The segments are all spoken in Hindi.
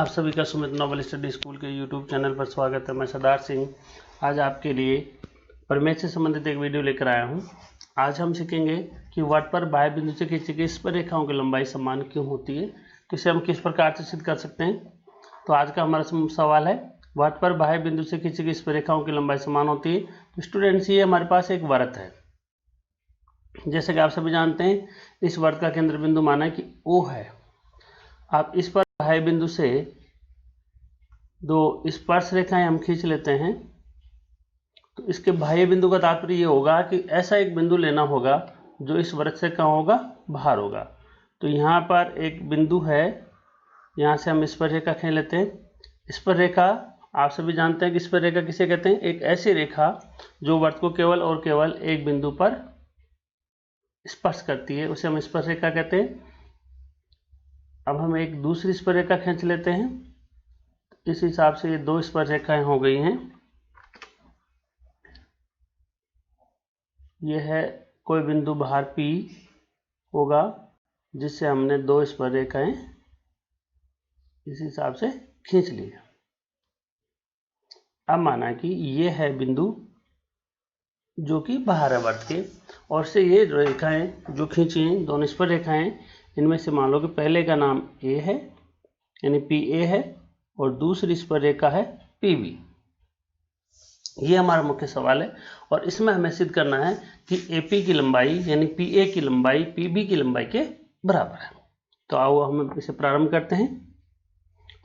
आप सभी का सुमित नोबल स्टडी स्कूल के यूट्यूब चैनल पर स्वागत है। मैं सरदार सिंह आज आपके लिए प्रमेय से संबंधित एक वीडियो लेकर आया हूं। आज हम सीखेंगे कि वृत्त पर बाह्य बिंदु से खींची गई स्पर्शरेखाओं की लंबाई समान क्यों होती है, तो इसे हम किस प्रकार से सिद्ध कर सकते हैं। तो आज का हमारा सवाल है, वृत्त पर बाह्य बिंदु से खींची गई स्पर्शरेखाओं की लंबाई समान होती है। तो स्टूडेंट्स, ये हमारे पास एक वृत्त है, जैसे कि आप सभी जानते हैं इस वृत्त का केंद्र बिंदु माना है कि O है। अब इस पर बाह्य बिंदु से दो स्पर्श रेखाएं हम खींच लेते हैं। तो इसके बाह्य बिंदु का तात्पर्य ये होगा कि ऐसा एक बिंदु लेना होगा जो इस वृत्त से कहाँ होगा, बाहर होगा। तो यहाँ पर एक बिंदु है, यहाँ से हम स्पर्श रेखा खींच लेते हैं। स्पर्श रेखा आप सभी जानते हैं कि स्पर्श रेखा किसे कहते हैं, एक ऐसी रेखा जो वृत्त को केवल और केवल एक बिंदु पर स्पर्श करती है, उसे हम स्पर्श रेखा कहते हैं। अब हम एक दूसरी स्पर्श रेखा खींच लेते हैं। इस हिसाब से ये दो स्पर्श रेखाएं हो गई हैं। यह है कोई बिंदु बाहर P होगा जिससे हमने दो स्पर्श रेखाएं इस हिसाब से खींच ली। अब माना कि ये है बिंदु जो कि बाहर है वृत्त के, और से ये रेखाएं जो खींची हैं दोनों स्पर्श रेखाएं, इनमें से मान लो कि पहले का नाम A है यानी PA है और दूसरी स्पर्श रेखा है PB। ये हमारा मुख्य सवाल है और इसमें हमें सिद्ध करना है कि AP की लंबाई यानी PA की लंबाई PB की लंबाई के बराबर है। तो आओ हम इसे प्रारंभ करते हैं।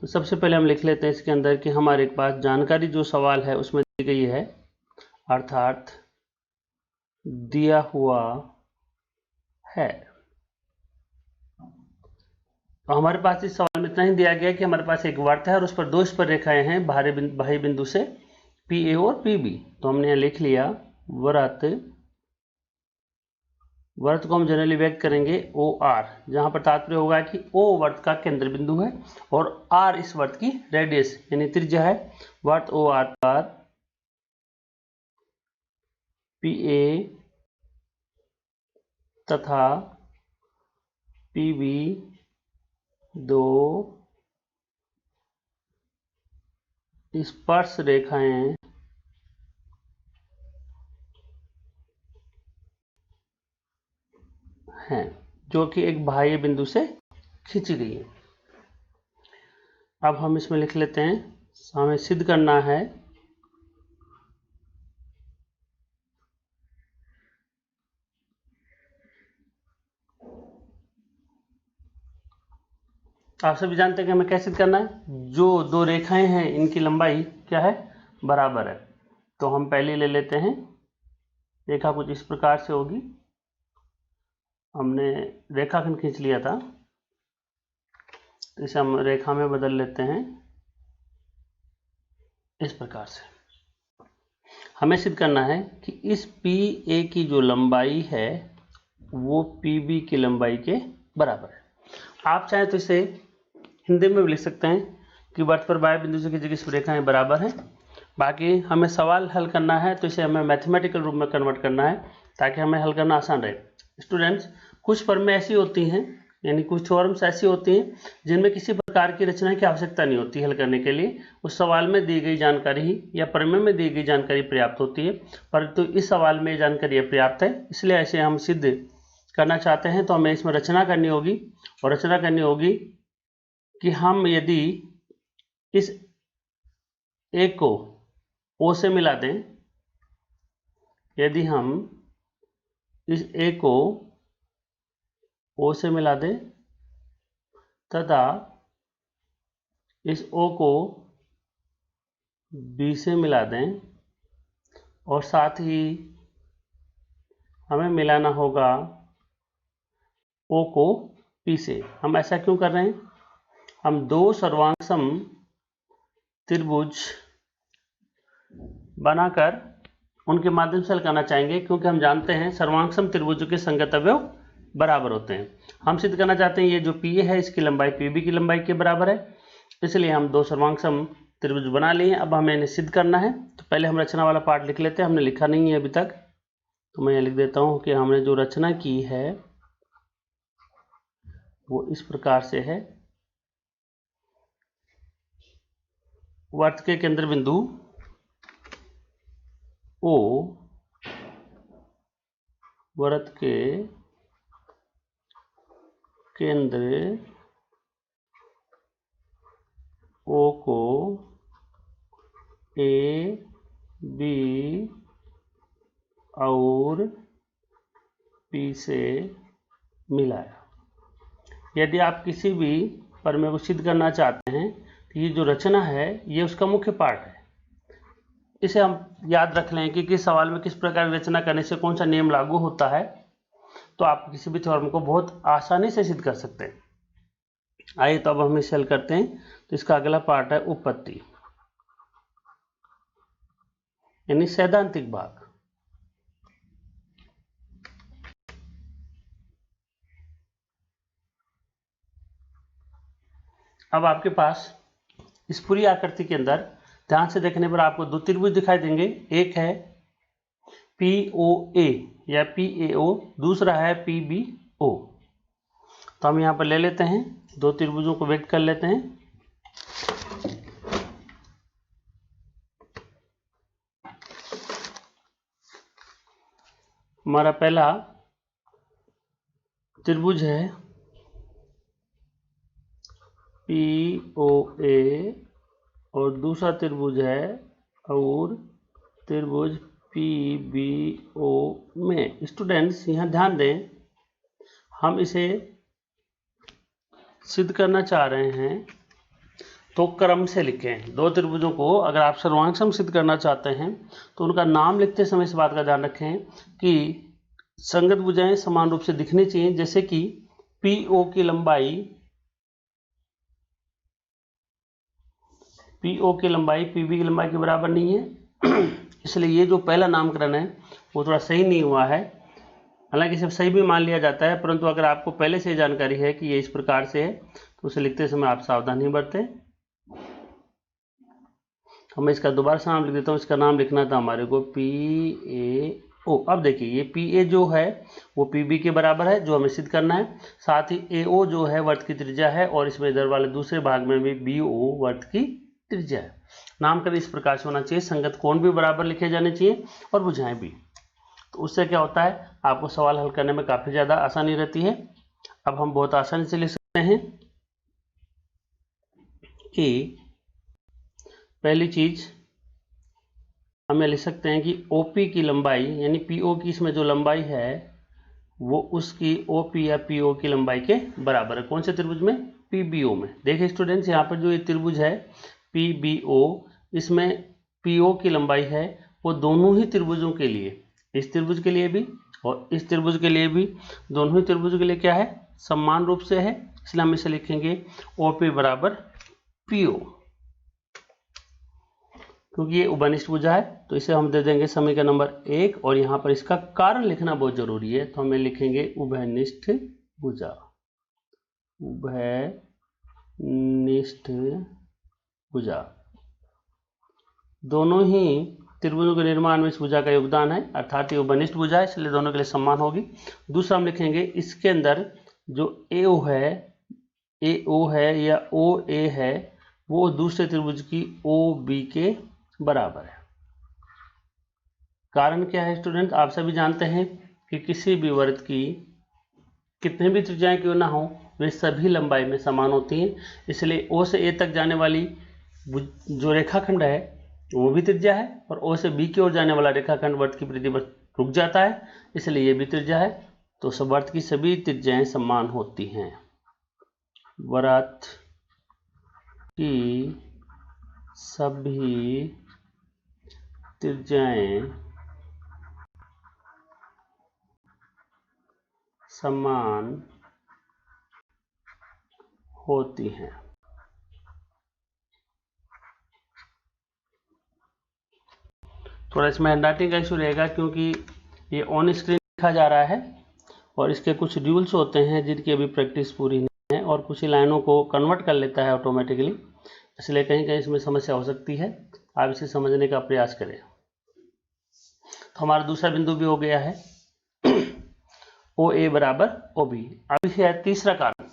तो सबसे पहले हम लिख लेते हैं इसके अंदर कि हमारे पास जानकारी जो सवाल है उसमें दी गई है, अर्थात दिया हुआ है। तो हमारे पास इस सवाल में इतना ही दिया गया कि हमारे पास एक वृत्त है और उस पर दो स्पर्श रेखाएं हैं बाह्य बिंदु से PA और PB। तो हमने यहाँ लिख लिया वृत्त को हम जनरली व्यक्त करेंगे OR, जहां पर तात्पर्य होगा कि O वृत्त का केंद्र बिंदु है और R इस वृत्त की रेडियस यानी त्रिज्या है। वृत्त OR पर PA तथा PB दो स्पर्श रेखाएं हैं जो कि एक बाह्य बिंदु से खींची गई है। अब हम इसमें लिख लेते हैं, हमें सिद्ध करना है आप सभी जानते हैं कि हमें कैसे सिद्ध करना है, जो दो रेखाएं हैं इनकी लंबाई क्या है, बराबर है। तो हम पहले ले लेते हैं, रेखा कुछ इस प्रकार से होगी। हमने रेखाखंड खींच लिया था, तो इसे हम रेखा में बदल लेते हैं इस प्रकार से। हमें सिद्ध करना है कि इस PA की जो लंबाई है वो PB की लंबाई के बराबर है। आप चाहें तो इसे हिंदी में भी लिख सकते हैं कि वृत्त पर बाह्य बिंदु से खींची गई रेखाएं बराबर हैं। बाकी हमें सवाल हल करना है तो इसे हमें मैथमेटिकल रूप में कन्वर्ट करना है ताकि हमें हल करना आसान रहे। स्टूडेंट्स, कुछ फॉर्में ऐसी होती हैं यानी कुछ थ्योरम्स ऐसी होती हैं जिनमें किसी प्रकार की रचना की आवश्यकता नहीं होती हल करने के लिए, उस सवाल में दी गई जानकारी ही या प्रमेय में दी गई जानकारी पर्याप्त होती है। परंतु इस सवाल में जानकारी पर्याप्त है, इसलिए ऐसे हम सिद्ध करना चाहते हैं तो हमें इसमें रचना करनी होगी। और रचना करनी होगी कि हम यदि इस A को O से मिला दें, यदि हम इस A को O से मिला दें तथा इस O को B से मिला दें और साथ ही हमें मिलाना होगा O को P से। हम ऐसा क्यों कर रहे हैं, हम दो सर्वांगसम त्रिभुज बनाकर उनके माध्यम से हल करना चाहेंगे, क्योंकि हम जानते हैं सर्वांगसम त्रिभुजों के संगत अवयव बराबर होते हैं। हम सिद्ध करना चाहते हैं ये जो PA है इसकी लंबाई PB की लंबाई के बराबर है, इसलिए हम दो सर्वांगसम त्रिभुज बना लिए। अब हमें इन्हें सिद्ध करना है, तो पहले हम रचना वाला पार्ट लिख लेते हैं। हमने लिखा नहीं है अभी तक, तो मैं लिख देता हूं कि हमने जो रचना की है वो इस प्रकार से है वर्त के केंद्र बिंदु O, वर्त के केंद्र O को A, B और P से मिलाया। यदि आप किसी भी प्रमेय को सिद्ध करना चाहते हैं तो ये जो रचना है ये उसका मुख्य पार्ट है। इसे हम याद रख लें कि किस सवाल में किस प्रकार की रचना करने से कौन सा नियम लागू होता है, तो आप किसी भी थ्योरम को बहुत आसानी से सिद्ध कर सकते हैं। आइए तो अब हम इसे हल करते हैं। तो इसका अगला पार्ट है उपपत्ति, यानी सैद्धांतिक भाग। अब आपके पास इस पूरी आकृति के अंदर ध्यान से देखने पर आपको दो त्रिभुज दिखाई देंगे। एक है POA या PAO, दूसरा है PBO। तो हम यहां पर ले लेते हैं, दो त्रिभुजों को व्यक्त कर लेते हैं। हमारा पहला त्रिभुज है POA और दूसरा त्रिभुज है और त्रिभुज PBO में। स्टूडेंट्स यहाँ ध्यान दें, हम इसे सिद्ध करना चाह रहे हैं तो क्रम से लिखें। दो त्रिभुजों को अगर आप सर्वांग सम सिद्ध करना चाहते हैं तो उनका नाम लिखते समय इस बात का ध्यान रखें कि संगत भुजाएं समान रूप से दिखनी चाहिए। जैसे कि PO की लंबाई PB की लंबाई के बराबर नहीं है, इसलिए ये जो पहला नामकरण है वो थोड़ा सही नहीं हुआ है। हालांकि इसे सही भी मान लिया जाता है, परंतु अगर आपको पहले से जानकारी है कि ये इस प्रकार से है तो उसे लिखते समय आप सावधानी बरतें। मैं इसका दोबारा से नाम लिख देता हूँ। इसका नाम लिखना था हमारे को PAO। अब देखिए ये PA जो है वो PB के बराबर है, जो हमें सिद्ध करना है। साथ ही AO जो है वर्त की त्रिज्या है और इसमें इधर वाले दूसरे भाग में भी BO वर्त की त्रिज्या है। नामकरण इस प्रकार से होना चाहिए, संगत कोण भी बराबर लिखे जाने चाहिए और भुजाएं भी। तो उससे क्या होता है, आपको सवाल हल करने में काफी ज्यादा आसानी रहती है। अब हम बहुत आसानी से लिख सकते हैं कि पहली चीज हमें लिख सकते हैं कि OP की लंबाई यानी PO की इसमें जो लंबाई है वो उसकी OP या PO की लंबाई के बराबर है। कौन से त्रिभुज में? PBO में। देखिए स्टूडेंट्स, यहाँ पर जो ये त्रिभुज है PBO, इसमें PO की लंबाई है वो दोनों ही त्रिभुजों के लिए, इस त्रिभुज के लिए भी और इस त्रिभुज के लिए भी, दोनों ही त्रिभुज के लिए क्या है, समान रूप से है। इसलिए हम इसे लिखेंगे OP बराबर PO। क्योंकि ये उभयनिष्ठ भुजा है तो इसे हम दे देंगे समीकरण नंबर 1 और यहाँ पर इसका कारण लिखना बहुत जरूरी है, तो हमें लिखेंगे उभयनिष्ठ भुजा। उभयनिष्ठ भुजा, दोनों ही त्रिभुजों के निर्माण में इस भुजा का योगदान है, अर्थात ये उभयनिष्ठ भुजा है इसलिए दोनों के लिए समान होगी। दूसरा हम लिखेंगे इसके अंदर जो AO है या OA है वो दूसरे त्रिभुज की OB के बराबर है। कारण क्या है स्टूडेंट, आप सभी जानते हैं कि किसी भी वर्त की कितने भी त्रिज्याएं क्यों ना हो वे सभी लंबाई में समान होती हैं। इसलिए O से A तक जाने वाली जो रेखाखंड है वो भी त्रिज्या है और O से B की ओर जाने वाला रेखाखंड वर्त की परिधि पर रुक जाता है, इसलिए ये भी त्रिज्या है। तो सब वर्त की सभी त्रिज्याएं समान होती हैं। वर्त की सभी त्रिज्याएं समान होती हैं। थोड़ा इसमें हैंडराइटिंग का इशू रहेगा क्योंकि ये ऑन स्क्रीन लिखा जा रहा है और इसके कुछ रूल्स होते हैं जिनकी अभी प्रैक्टिस पूरी नहीं है और कुछ ही लाइनों को कन्वर्ट कर लेता है ऑटोमेटिकली, इसलिए कहीं कहीं इसमें समस्या हो सकती है। आप इसे समझने का प्रयास करें। तो हमारा दूसरा बिंदु भी हो गया है OA बराबर OB। अब इसे है तीसरा कारण।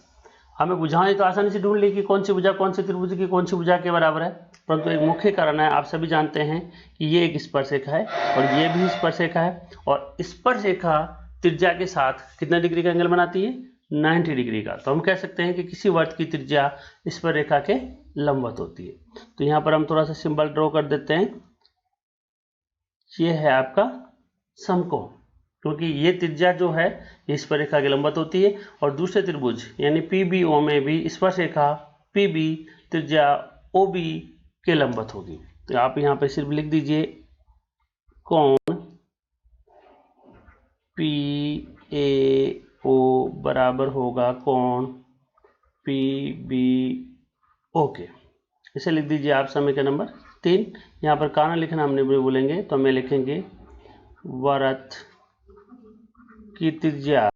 हमें भुजाएं तो आसानी से ढूंढ ली कि कौन सी भुजा कौन से त्रिभुज की कौन सी भुजा के बराबर है, परंतु एक मुख्य कारण है, आप सभी जानते हैं कि ये एक स्पर्शरेखा है और ये भी स्पर्शरेखा है, और स्पर्शरेखा त्रिज्या के साथ कितने डिग्री का एंगल बनाती है, 90 डिग्री का। तो हम कह सकते हैं कि किसी वर्त की त्रिज्या स्पर्शरेखा के लंबवत होती है। तो यहाँ पर हम थोड़ा सा सिंबल ड्रॉ कर देते हैं, ये है आपका समकोण, क्योंकि ये त्रिज्या जो है ये स्पर्शरेखा के लंबवत होती है, और दूसरे त्रिभुज यानी PBO में भी स्पर्शरेखा PB त्रिज्या OB के लंबवत होगी। तो आप यहाँ पे सिर्फ लिख दीजिए कोण PAO बराबर होगा कोण PBO के। इसे लिख दीजिए आप समीकरण नंबर 3। यहाँ पर कारण लिखना हमने बोलेंगे तो हमें लिखेंगे वृत्त की त्रिज्या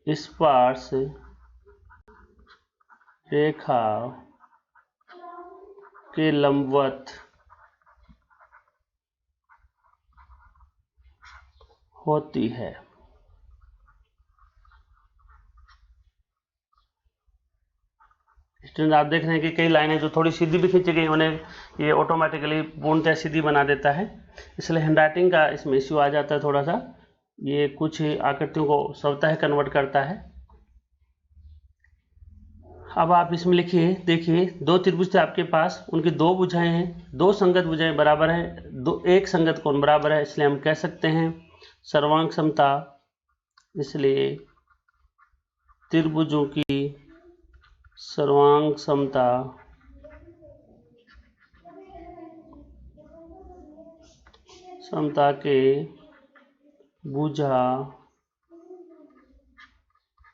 स्पर्श रेखा के लंबवत होती है। स्टूडेंट आप देख रहे हैं कि कई लाइनें जो थोड़ी सीधी भी खींची गई उन्हें ये ऑटोमेटिकली पूर्णतः सीधी बना देता है, इसलिए हैंडराइटिंग का इसमें इश्यू आ जाता है थोड़ा सा, ये कुछ आकृतियों को स्वतः कन्वर्ट करता है। अब आप इसमें लिखिए, देखिए दो त्रिभुज थे आपके पास, उनकी दो भुजाएं हैं, दो संगत भुजाएं बराबर हैं, दो एक संगत कोण बराबर है, इसलिए हम कह सकते हैं सर्वांग समता, इसलिए त्रिभुजों की सर्वांग समता के भुजा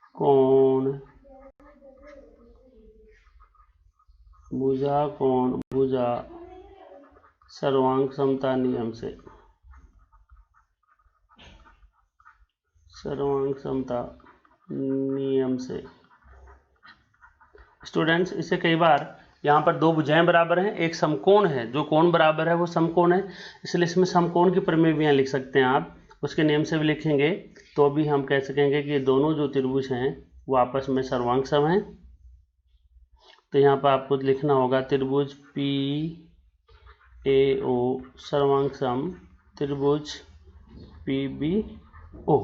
कोण भुजा सर्वांग समता नियम से, स्टूडेंट्स इसे कई बार यहाँ पर दो भुजाएं बराबर हैं, एक समकोण है, जो कोण बराबर है वो समकोण है, इसलिए इसमें समकोण की प्रमेय भी यहाँ लिख सकते हैं आप, उसके नियम से भी लिखेंगे तो भी हम कह सकेंगे कि ये दोनों जो त्रिभुज हैं वो आपस में सर्वांग सम हैं। तो यहाँ पर आपको लिखना होगा त्रिभुज PAO सर्वांग सम त्रिभुज PBO।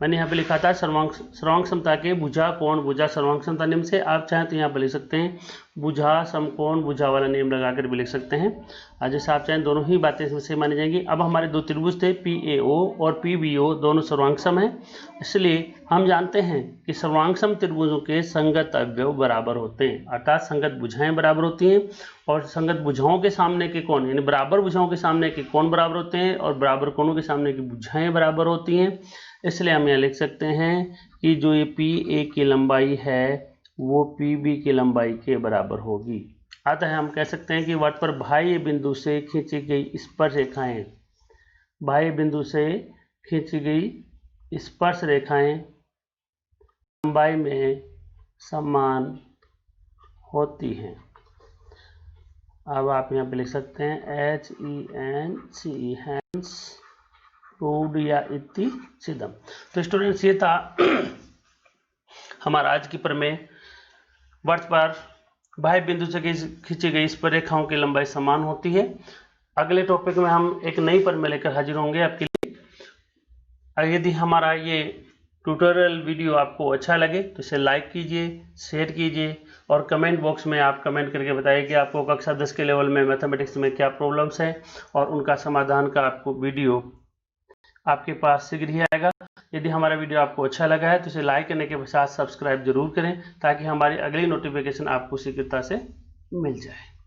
मैंने यहाँ पे लिखा था सर्वांग समता के भुजा कोण भुजा सर्वांग समता नियम से, आप चाहें तो यहाँ पे लिख सकते हैं भुजा समकोण भुजा वाला नियम लगाकर भी लिख सकते हैं, और जैसे आप चाहें दोनों ही बातें इसमें से मानी जाएंगी। अब हमारे दो त्रिभुज थे PAO और PBO, दोनों सर्वांग सम हैं, इसलिए हम जानते हैं कि सर्वांग सम त्रिभुजों के संगत अवयव बराबर होते हैं, अर्थात संगत भुजाएं बराबर होती हैं, और संगत भुजाओं के सामने के कोण यानी बराबर भुजाओं के सामने के कोण बराबर होते हैं, और बराबर कोणों के सामने की भुजाएं बराबर होती हैं। इसलिए हम यहाँ लिख सकते हैं कि जो ये PA की लंबाई है वो PB की लंबाई के बराबर होगी। अतः हम कह सकते हैं कि वृत्त पर बाह्य बिंदु से खींची गई स्पर्श रेखाएं, बाह्य बिंदु से खींची गई स्पर्श रेखाएं लंबाई में समान होती हैं। अब आप यहाँ पे लिख सकते हैं HENCE हैंस रूड या इति सिद्धम। तो स्टूडेंट्स ये था हमारा आज की प्रमेय, वृत्त पर बाह्य बिंदु से खींची गई स्पर्शरेखाओं की लंबाई समान होती है। अगले टॉपिक में हम एक नई प्रमेय लेकर हाजिर होंगे आपके लिए। यदि हमारा ये ट्यूटोरियल वीडियो आपको अच्छा लगे तो इसे लाइक कीजिए, शेयर कीजिए, और कमेंट बॉक्स में आप कमेंट करके बताइए कि आपको कक्षा 10 के लेवल में मैथमेटिक्स में क्या प्रॉब्लम्स हैं, और उनका समाधान का आपको वीडियो आपके पास शीघ्र ही आएगा। यदि हमारा वीडियो आपको अच्छा लगा है तो इसे लाइक करने के साथ सब्सक्राइब जरूर करें, ताकि हमारी अगली नोटिफिकेशन आपको शीघ्रता से मिल जाए।